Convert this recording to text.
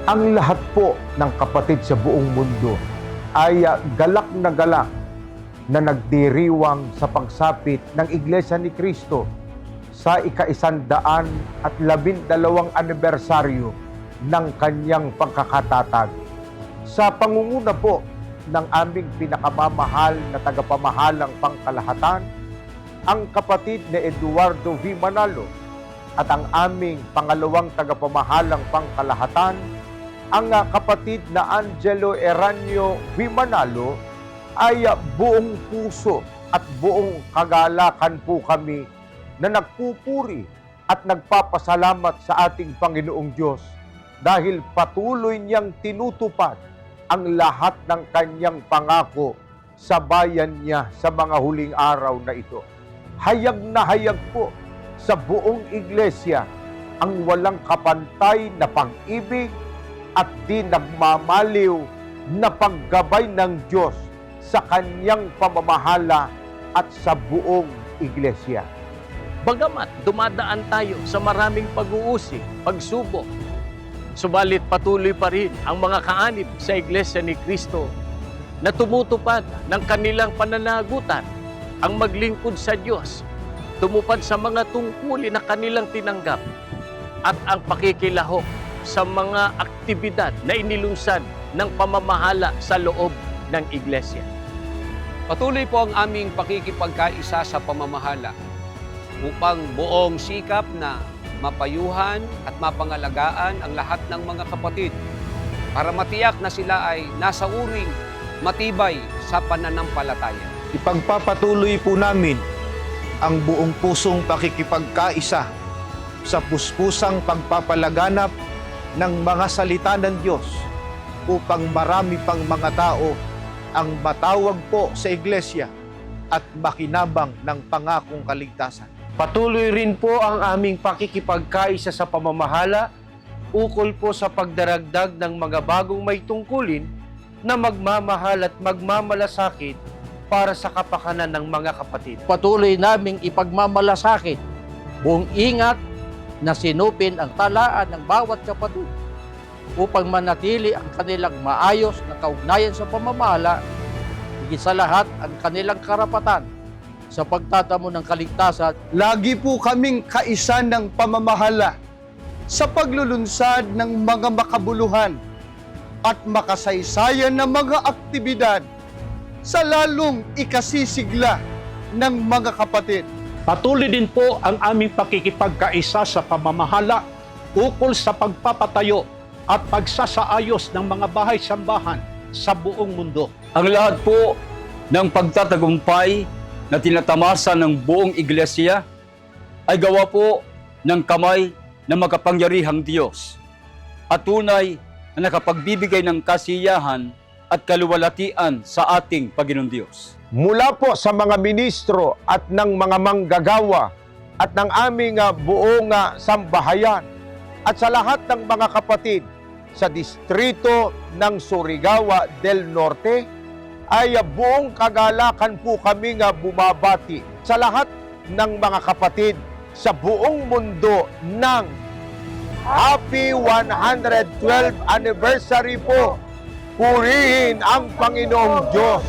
Ang lahat po ng kapatid sa buong mundo ay galak na nagdiriwang sa pagsapit ng Iglesia ni Cristo sa ika-112 anibersaryo ng kanyang pagkakatatag. Sa pangunguna po ng aming pinakamamahal na tagapamahalang pangkalahatan, ang kapatid na Eduardo V. Manalo, at ang aming pangalawang tagapamahalang pangkalahatan, ang kapatid na Angelo Eranio V. Manalo, ay buong puso at buong kagalakan po kami na nagpupuri at nagpapasalamat sa ating Panginoong Diyos dahil patuloy niyang tinutupad ang lahat ng kanyang pangako sa bayan niya sa mga huling araw na ito. Hayag na hayag po sa buong iglesia ang walang kapantay na pag-ibig at di nagmamaliw na paggabay ng Diyos sa kanyang pamamahala at sa buong iglesia. Bagamat dumadaan tayo sa maraming pag-uusig, pagsubok, subalit patuloy pa rin ang mga kaanib sa Iglesia ni Cristo na tumutupad ng kanilang pananagutan, ang maglingkod sa Diyos, tumupad sa mga tungkulin na kanilang tinanggap, at ang pakikilahok sa mga aktibidad na inilunsad ng pamamahala sa loob ng Iglesia. Patuloy po ang aming pakikipagkaisa sa pamamahala upang buong sikap na mapayuhan at mapangalagaan ang lahat ng mga kapatid para matiyak na sila ay nasa uring matibay sa pananampalataya. Ipagpapatuloy po namin ang buong pusong pakikipagkaisa sa puspusang pagpapalaganap ng mga salita ng Diyos upang marami pang mga tao ang matawag po sa iglesia at makinabang ng pangakong kaligtasan. Patuloy rin po ang aming pakikipagkaisa sa pamamahala ukol po sa pagdaragdag ng mga bagong may tungkulin na magmamahal at magmamalasakit para sa kapakanan ng mga kapatid. Patuloy naming ipagmamalasakit, buong ingat na sinupin ang talaan ng bawat kapatid upang manatili ang kanilang maayos na kaugnayan sa pamamahala, higit sa lahat ang kanilang karapatan sa pagtatamo ng kaligtasan. Lagi po kaming kaisa ng pamamahala sa paglulunsad ng mga makabuluhan at makasaysayan ng mga aktibidad sa lalong ikasisigla ng mga kapatid. Patuloy din po ang aming pakikipagkaisa sa pamamahala ukol sa pagpapatayo at pagsasaayos ng mga bahay-sambahan sa buong mundo. Ang lahat po ng pagtatagumpay na tinatamasa ng buong iglesia ay gawa po ng kamay ng makapangyarihang Diyos at tunay na nakapagbibigay ng kasiyahan at kaluwalhatian sa ating Panginoong Diyos. Mula po sa mga ministro at ng mga manggagawa at ng aming buong sambahayan at sa lahat ng mga kapatid sa distrito ng Surigao del Norte, ay buong kagalakan po kami bumabati sa lahat ng mga kapatid sa buong mundo ng Happy 112 Anniversary po. Purihin ang Panginoong Diyos.